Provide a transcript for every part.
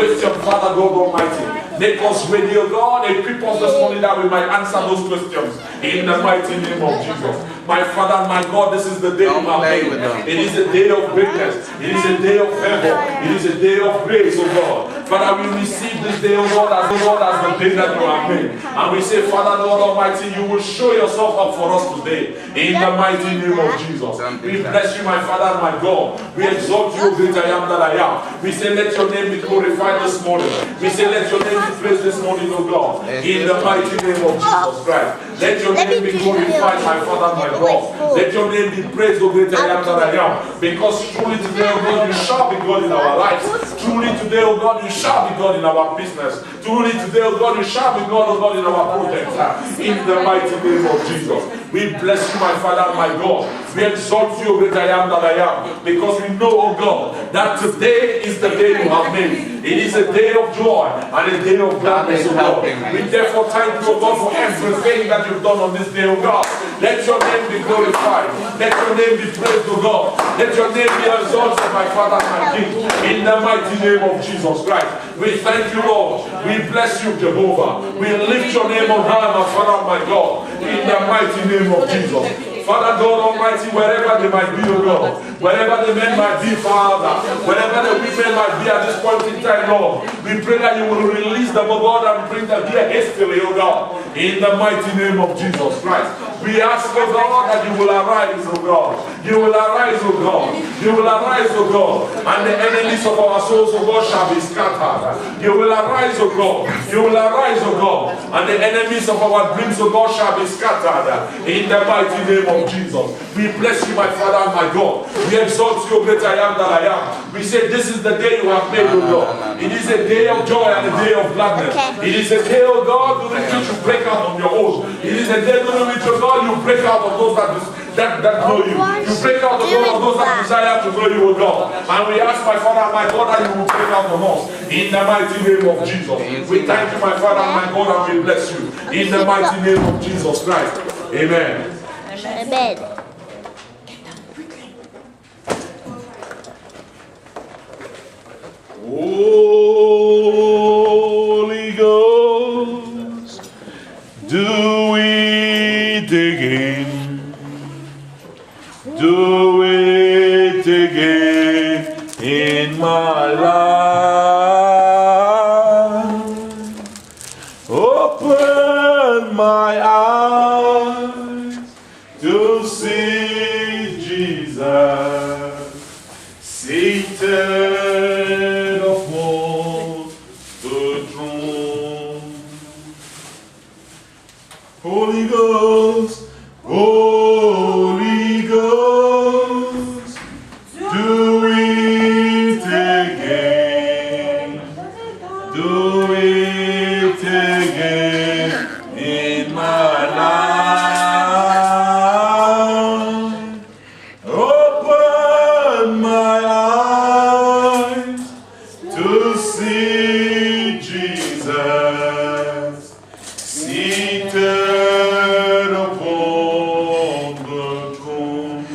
question, Father God Almighty. Make us ready, O God, equip us this morning that we might answer those questions in the mighty name of Jesus. My Father, my God, this is the day of our made. It is a day of greatness. It is a day of favor. It is a day of grace, O God. Father, we receive this day, O God, as the day that you have made. And we say, Father, Lord Almighty, you will show yourself up for us today in the mighty name of Jesus. We bless you, my Father and my God. We exalt you, great I am that I am. We say, let your name be glorified this morning. We say, let your name be praised this morning, O God, in the mighty name of Jesus Christ. Let your name be glorified, my Father and my God. Let your name be praised, O great I am that I am. Because truly today, O God, you shall be God in our lives. Truly today, O God, you shall be God in our business. Truly today, O God, you shall be God, O God, in our projects. In the mighty name of Jesus. We bless you, my Father and my God. We exalt you, great I am that I am. Because we know, O God, that today is the day you have made. It is a day of joy and a day of gladness, O God. We therefore thank you, O God, for everything that you've done on this day, O God. Let your name be glorified. Let your name be praised, O God. Let your name be exalted, my Father and my King. In the mighty name of Jesus Christ. We thank you, Lord. We bless you, Jehovah. We lift your name on high, my Father and my God. In the mighty name of Jesus. Father God Almighty, wherever they might be, O God, wherever the men might be, Father, wherever the women might be at this point in time, Lord, we pray that you will release them, O God, and bring them here hastily, O God, in the mighty name of Jesus Christ. We ask, O God, that you will arise, O God. You will arise, O God. You will arise, O God, and the enemies of our souls, O God, shall be scattered. You will arise, O God. You will arise, O God, and the enemies of our dreams, O God, shall be scattered in the mighty name of Jesus. We bless you, my Father and my God. We exalt you, great I am that I am. We say this is the day you have made, O God. It is a day of joy and a day of gladness. It is a day, O God, during which you break out on your own. It is a day during which, O God, you break out of those that know you. You break out of those that desire to know you, O God. And we ask, my Father and my God, that you will break out on us in the mighty name of Jesus. We thank you, my Father and my God, and we bless you in the mighty name of Jesus Christ. Amen. Amen. Holy Ghost, do it again. Do it again in my life. Open my eyes to see Jesus seated upon the throne. Holy Ghost, Holy Ghost, do it again. Do it again in my life. Open my eyes to see Jesus seated upon the throne.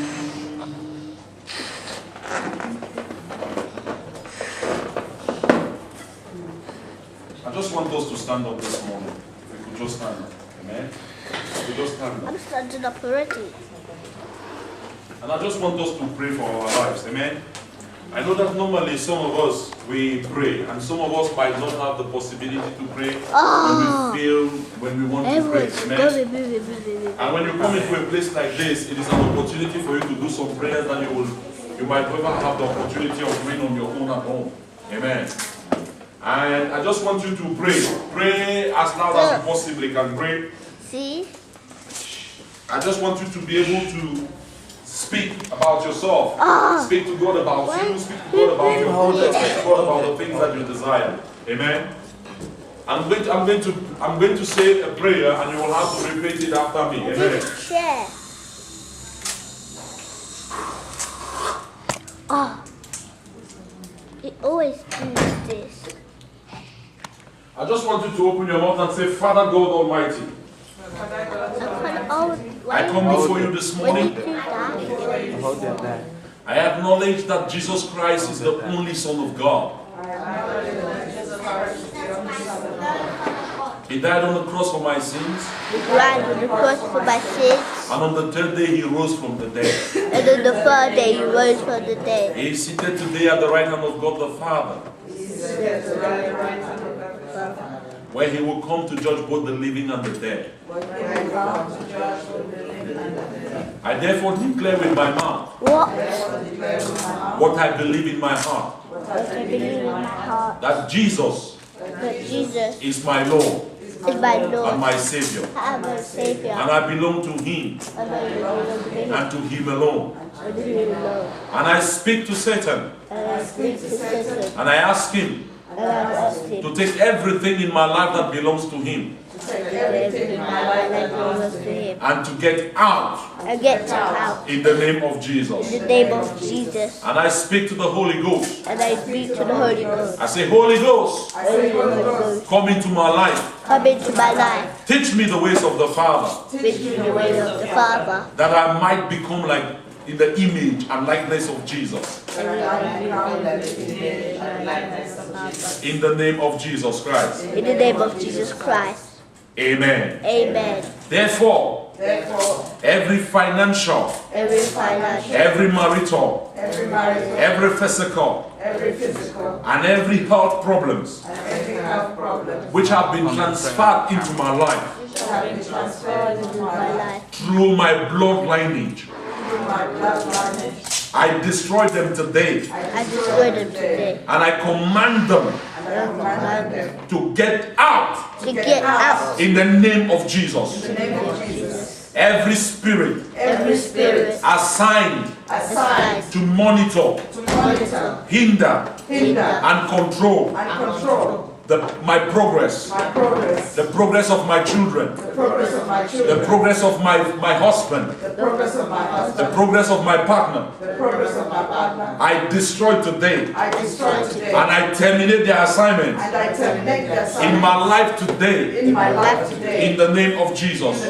I just want us to stand up this morning. If we could just stand up. Amen. If we just stand up. I'm standing up already. And I just want us to pray for our lives. Amen. I know that normally some of us, we pray, and some of us might not have the possibility to pray when we want to pray. Amen. And when you come into a place like this, it is an opportunity for you to do some prayers that you might never have the opportunity of doing on your own at home. Amen. And I just want you to pray. Pray as loud as you possibly can pray. See? I just want you to be able to speak about yourself. Speak to God about you. Speak to God about your project. Speak to God about the things that you desire. Amen. I'm going to say a prayer, and you will have to repeat it after me. Amen. Share. It always does this. I just want you to open your mouth and say, Father God Almighty, I come before you this morning. I acknowledge that Jesus Christ is the only Son of God. He died on the cross for my sins. He died on the cross for my sins. And on the third day he rose from the dead. And on the third day he rose from the dead. He is seated today at the right hand of God the Father, where he will come to judge both the living and the dead. I therefore declare with my mouth what I believe in my heart, What I believe in my heart. that Jesus That Jesus is my Lord is my Lord. and my Savior, I'm a Savior. and I belong to him And I belong to Him. and to him alone. And Him alone. And I speak to Satan And I speak to Satan. and I ask him And I ask Him to take everything in my life that belongs to him everything in my life that belongs to Him. and to get out And get out in the name of in Jesus. the name of Jesus. And I speak to the Holy Ghost. And I speak to the Holy Ghost. I say, Holy Ghost, Holy Ghost, come into my life. come into my life. Teach me the ways of the Father, Teach me the way of the Father. that I might become like in the image and likeness of Jesus. In the name of Jesus Christ. In the name of Jesus Christ. Amen. Amen. Therefore, every financial, Every financial, every marital, every physical, and every health problems which have been transferred into my life into my life, through my blood lineage, I destroy them today, I destroy them today. and I command them And I command them to get out to get out. in the name of Jesus. In the name of Jesus. Every spirit Every spirit assigned assigned to monitor, to monitor, hinder, hinder, and control my progress, the progress of my children, the progress of my husband, the progress of my partner. I destroy today, and I terminate their assignment in my life today, in the name of Jesus.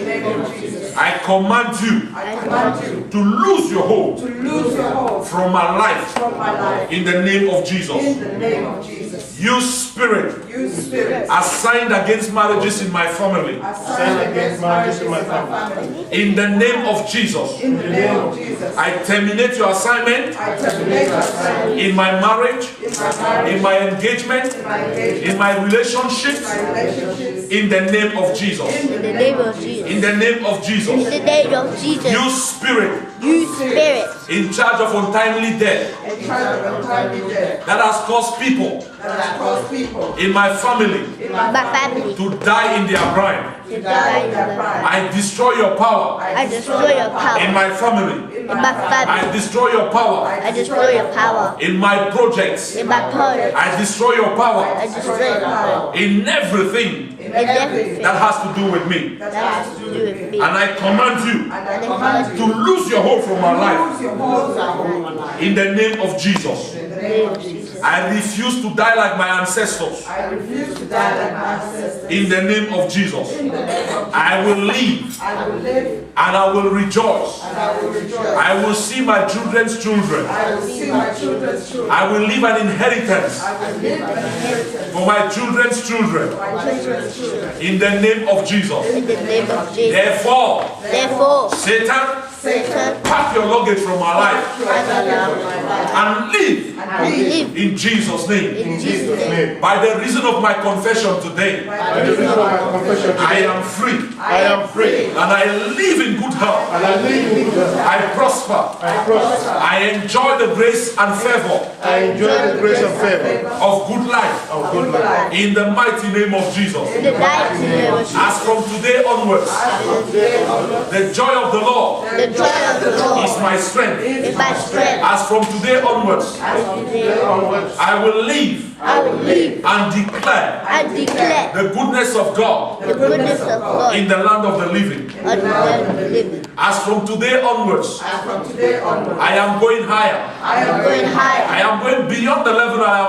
I command you I command you to lose your hold to lose your hold from my life from my life in the name of Jesus. in the name of Jesus. You spirit You spirit assigned against marriages in my family, assigned against marriages in my family. in the name of Jesus, In the name of Jesus. I terminate your assignment I terminate your assignment in my marriage, in my marriage, in my engagement, my engagement, in my relationships, my relationships. in the name of Jesus. in the name of Jesus. In the name of In Jesus. the name of Jesus. You spirit You spirit in charge of untimely death In charge of untimely death that has caused people that has caused people in my family in my my family to die in their prime. to die in their the pride. I destroy your power I destroy your in power my family. in my family. I destroy your power I destroy your power in my projects. in my project. I destroy your power I destroy your power in everything in in everything everything that has to do with me. that that has has to to do do with me. And I command you and I command to you lose your hold from my life lose your hold from my life. in the name of Jesus. In the name of Jesus. I refuse to die like my ancestors I refuse to die like my ancestors. in the name of Jesus. In the name of I will live I will live and I will rejoice. and I will rejoice. I will see my children's children. I will see my children's children. I will leave an inheritance I will live an inheritance for my children's children for my children's children. in the name of Jesus. In the name of Jesus. Therefore, Therefore, Satan, Satan, pack your luggage from my life and live I live in Jesus' name. in Jesus' name. By the reason of my confession today, By the reason of my confession I today, am free I am free, and I live in good health. and I live in good health. I prosper. I prosper. I enjoy the grace and favor I enjoy the grace and favor of good life of good life. in the mighty name of Jesus. In the mighty name of Jesus. As from today onwards, the joy of the Lord The joy of the Lord is my strength. is my strength. As from today onwards, Onwards, I will live I will live and declare and declare the goodness of God the goodness of God in the land of the living. on the land of the living. As from today onwards, From today onward, I am going higher. I am Going higher. I am going beyond the level I am